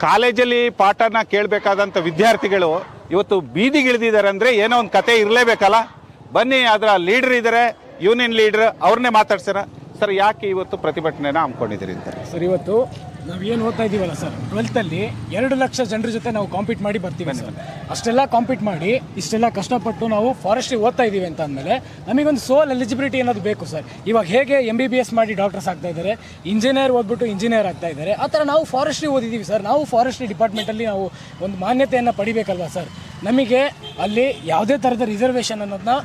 ಕಾಲೇಜಲ್ಲಿ ಪಾಠನ ಕೇಳಬೇಕಾದಂಥ ವಿದ್ಯಾರ್ಥಿಗಳು ಇವತ್ತು ಬೀದಿಗಿಳಿದಿದ್ದಾರೆ ಅಂದರೆ ಏನೋ ಒಂದು ಕತೆ ಇರಲೇಬೇಕಲ್ಲ. ಬನ್ನಿ, ಅದರ ಲೀಡರ್ ಇದ್ದಾರೆ, ಯೂನಿಯನ್ ಲೀಡರ್, ಅವ್ರನ್ನೇ ಮಾತಾಡ್ಸೋಣ. ಸರ್, ಯಾಕೆ ಇವತ್ತು ಪ್ರತಿಭಟನೆನ ಹಮ್ಮಿಕೊಂಡಿದ್ದೀರಿ ಅಂತ? ಸರ್, ಇವತ್ತು ನಾವೇನು ಓದ್ತಾ ಇದ್ದೀವಲ್ಲ ಸರ್, 12th 2 ಲಕ್ಷ ಜನರ ಜೊತೆ ನಾವು ಕಾಂಪೀಟ್ ಮಾಡಿ ಬರ್ತೀವಿ ಸರ್. ಅಷ್ಟೆಲ್ಲ ಕಾಂಪೀಟ್ ಮಾಡಿ ಇಷ್ಟೆಲ್ಲ ಕಷ್ಟಪಟ್ಟು ನಾವು ಫಾರೆಸ್ಟ್ರಿ ಓದ್ತಾ ಇದ್ದೀವಿ ಅಂತ ಅಂದಮೇಲೆ ನಮಗೊಂದು ಸೋಲ್ ಎಲಿಜಿಬಿಲಿಟಿ ಅನ್ನೋದು ಬೇಕು ಸರ್. ಇವಾಗ ಹೇಗೆ MBBS ಮಾಡಿ ಡಾಕ್ಟರ್ಸ್ ಆಗ್ತಾ ಇದ್ದಾರೆ, ಇಂಜಿನಿಯರ್ ಓದ್ಬಿಟ್ಟು ಇಂಜಿನಿಯರ್ ಆಗ್ತಾ ಇದ್ದಾರೆ, ಆ ಥರ ನಾವು ಫಾರೆಸ್ಟ್ರಿ ಓದಿದ್ದೀವಿ ಸರ್. ನಾವು ಫಾರೆಸ್ಟ್ರಿ ಡಿಪಾರ್ಟ್ಮೆಂಟಲ್ಲಿ ನಾವು ಒಂದು ಮಾನ್ಯತೆಯನ್ನು ಪಡಿಬೇಕಲ್ವಾ ಸರ್. ನಮಗೆ ಅಲ್ಲಿ ಯಾವುದೇ ಥರದ ರಿಸರ್ವೇಷನ್ ಅನ್ನೋದನ್ನ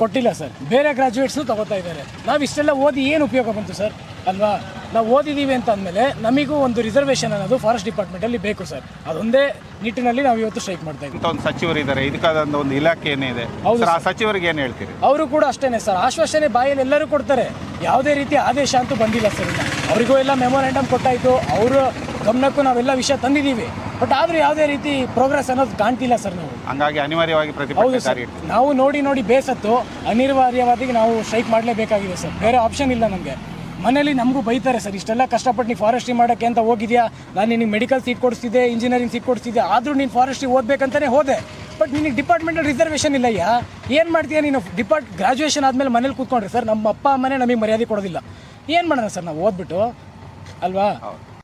ಕೊಟ್ಟಿಲ್ಲ ಸರ್. ಬೇರೆ ಗ್ರಾಜ್ಯುಯೇಟ್ಸ್ನು ತಗೋತಾ ಇದ್ದಾರೆ. ನಾವು ಇಷ್ಟೆಲ್ಲ ಓದಿ ಏನು ಉಪಯೋಗ ಬಂತು ಸರ್ ಅಲ್ವಾ? ನಾವು ಓದಿದ್ದೀವಿ ಅಂತ ಅಂದಮೇಲೆ ನಮಗೂ ಒಂದು ರಿಸರ್ವೇಷನ್ ಅನ್ನೋದು ಫಾರೆಸ್ಟ್ ಡಿಪಾರ್ಟ್ಮೆಂಟಲ್ಲಿ ಬೇಕು ಸರ್. ಅದೊಂದೇ ನಿಟ್ಟಿನಲ್ಲಿ ನಾವು ಇವತ್ತು ಸ್ಟ್ರೈಕ್ ಮಾಡ್ತಾ ಇದ್ದೀವಿ. ಒಂದು ಸಚಿವರು ಇದ್ದಾರೆ, ಇದಕ್ಕಾದ ಒಂದು ಇಲಾಖೆ ಏನಿದೆ, ಆ ಸಚಿವರಿಗೆ ಏನು ಹೇಳ್ತೀರಿ? ಅವರು ಕೂಡ ಅಷ್ಟೇ ಸರ್, ಆಶ್ವಾಸನೆ ಬಾಯಲ್ಲಿ ಎಲ್ಲರೂ ಕೊಡ್ತಾರೆ, ಯಾವುದೇ ರೀತಿ ಆದೇಶ ಅಂತೂ ಬಂದಿಲ್ಲ ಸರ್. ಅವರಿಗೂ ಎಲ್ಲ ಮೆಮೊರಾಂಡಮ್ ಕೊಟ್ಟಾಯಿತು, ಅವರ ಗಮನಕ್ಕೂ ನಾವೆಲ್ಲ ವಿಷಯ ತಂದಿದ್ದೀವಿ. ಬಟ್ ಆದರೂ ಯಾವುದೇ ರೀತಿ ಪ್ರೋಗ್ರೆಸ್ ಅನ್ನೋದು ಕಾಣ್ತಿಲ್ಲ ಸರ್. ನಾವು ಹಂಗಾಗಿ ಅನಿವಾರ್ಯವಾಗಿ ಪ್ರತಿಭಟನೆ ನಾವು ನೋಡಿ ಬೇಸತ್ತು ಅನಿವಾರ್ಯವಾಗಿ ನಾವು ಸ್ಟ್ರೈಕ್ ಮಾಡಲೇಬೇಕಾಗಿದೆ ಸರ್. ಬೇರೆ ಆಪ್ಷನ್ ಇಲ್ಲ ನಮಗೆ. ಮನೇಲಿ ನಮಗೂ ಬೈತಾರೆ ಸರ್, ಇಷ್ಟೆಲ್ಲ ಕಷ್ಟಪಟ್ಟು ನೀನು ಫಾರೆಸ್ಟ್ರಿ ಮಾಡೋಕ್ಕೆ ಅಂತ ಹೋಗಿದ್ಯಾ, ನಾನು ನಿನಗೆ ಮೆಡಿಕಲ್ ಸೀಟ್ ಕೊಡಿಸ್ತಿದ್ದೆ, ಇಂಜಿನಿಯರಿಂಗ್ ಸೀಟ್ ಕೊಡಿಸ್ತಿದ್ದೆ, ಆದರೂ ನೀನು ಫಾರೆಸ್ಟ್ರಿ ಓದಬೇಕಂತಲೇ ಹೋದೆ. ಬಟ್ ನಿನಗೆ ಡಿಪಾರ್ಟ್ಮೆಂಟಲ್ಲಿ ರಿಸರ್ವೇಷನ್ ಇಲ್ಲಯ್ಯ, ಏನು ಮಾಡ್ತೀಯ ನೀನು? ಗ್ರಾಜುಯೇಷನ್ ಆದಮೇಲೆ ಮನೇಲಿ ಕೂತ್ಕೊಂಡ್ರೆ ಸರ್ ನಮ್ಮ ಅಪ್ಪ ಅಮ್ಮನೇ ನಮಗೆ ಮರ್ಯಾದೆ ಕೊಡೋದಿಲ್ಲ. ಏನು ಮಾಡೋಣ ಸರ್ ನಾವು ಓದ್ಬಿಟ್ಟು ಅಲ್ವಾ?